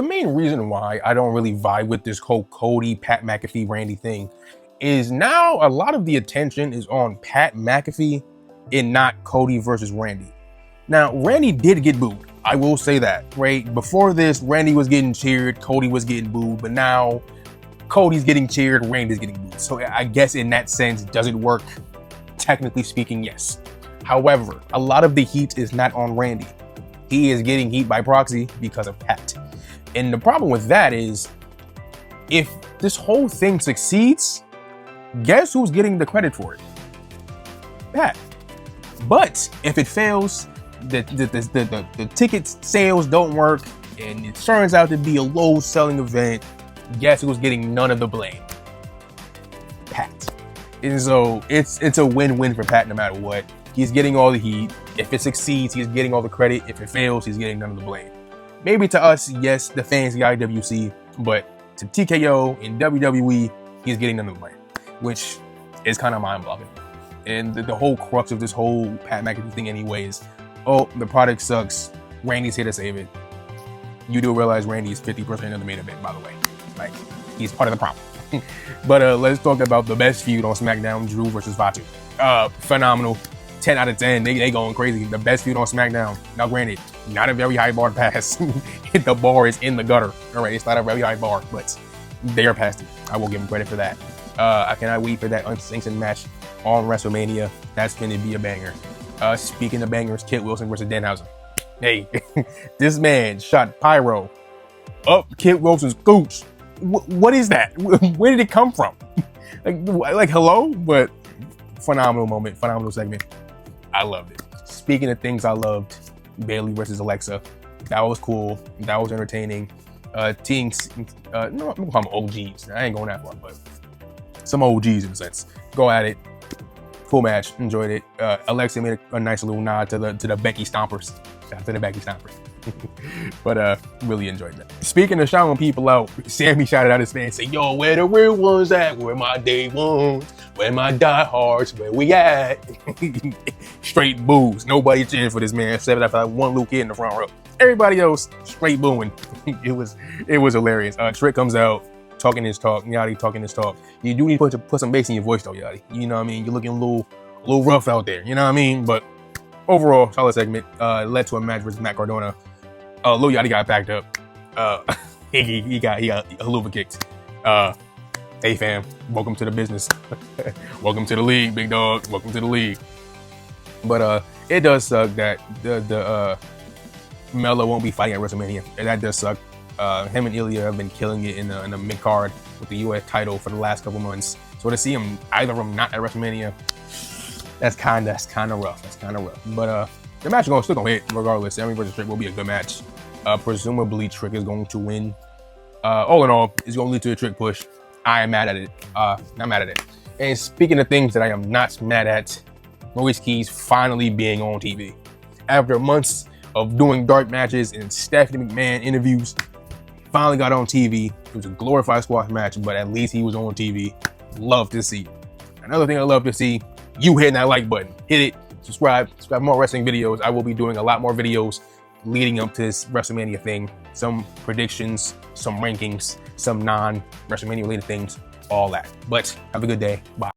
The main reason why I don't really vibe with this whole Cody, Pat McAfee, Randy thing is now a lot of the attention is on Pat McAfee and not Cody versus Randy. Now, Randy did get booed. I will say that, right? Before this, Randy was getting cheered, Cody was getting booed, but now Cody's getting cheered, Randy's getting booed. So I guess in that sense, does it work? Technically speaking, yes. However, a lot of the heat is not on Randy. He is getting heat by proxy because of Pat. And the problem with that is, if this whole thing succeeds, guess who's getting the credit for it? Pat. But if it fails, the ticket sales don't work, and it turns out to be a low-selling event, guess who's getting none of the blame? Pat. And so it's a win-win for Pat no matter what. He's getting all the heat. If it succeeds, he's getting all the credit. If it fails, he's getting none of the blame. Maybe to us, yes, the fans, the IWC, but to TKO and WWE, he's getting none of the blame, which is kind of mind-boggling. And the whole crux of this whole Pat McAfee thing anyway is, oh, the product sucks. Randy's here to save it. You do realize Randy is 50% of the main event, by the way. Like, he's part of the problem. But let's talk about the best feud on SmackDown, Drew versus Fatu. Phenomenal. 10 out of 10. They going crazy. The best feud on SmackDown. Now, granted, not a very high bar to pass. The bar is in the gutter. All right, it's not a very high bar, but they are past it. I will give them credit for that. I cannot wait for that unsanctioned match on WrestleMania. That's going to be a banger. Speaking of bangers, Kit Wilson versus Danhausen. Hey, this man shot pyro up Kit Wilson's gooch. What is that? Where did it come from? like hello? But phenomenal moment, phenomenal segment. I loved it. Speaking of things I loved, Bayley versus Alexa. That was cool. That was entertaining. Teams, no, I'm gonna call them OGs. I ain't going that far, but some OGs in a sense. Go at it. Cool match. Enjoyed it. Alexa made a nice little nod to the Becky Stompers. Shout out to the Becky Stompers. But really enjoyed that. Speaking of shouting people out, Sammy shouted out his fans, say, yo, where the real ones at? Where my day ones? Where my diehards? Where we at? Straight boos. Nobody cheering for this man except for one little kid in the front row. Everybody else straight booing. It was hilarious. Trick comes out talking his talk. Yachty talking his talk. You do need to put some bass in your voice though, Yachty. You know what I mean? You're looking a little rough out there. You know what I mean? But overall, solid segment. Led to a match versus Matt Cardona. Lil Yachty got backed up. He got haluva kicked. Hey fam, welcome to the business. Welcome to the league, big dog. Welcome to the league. But it does suck that the Melo won't be fighting at WrestleMania. And that does suck. Him and Ilya have been killing it in the mid card with the US title for the last couple months. So to see him, either of them not at WrestleMania, that's kind of rough. That's kind of rough. But the match is still gonna hit regardless. Sammy versus Trick will be a good match. Presumably Trick is going to win. All in all, it's gonna lead to a Trick push. I am mad at it. Not mad at it. And speaking of things that I am not mad at, Maurice Keys finally being on TV. After months of doing dark matches and Stephanie McMahon interviews, finally got on TV. It was a glorified squash match, but at least he was on TV. Love to see. Another thing I love to see, you hitting that like button. Hit it. Subscribe more wrestling videos. I will be doing a lot more videos leading up to this WrestleMania thing. Some predictions, some rankings, some non-WrestleMania related things, all that. But have a good day. Bye.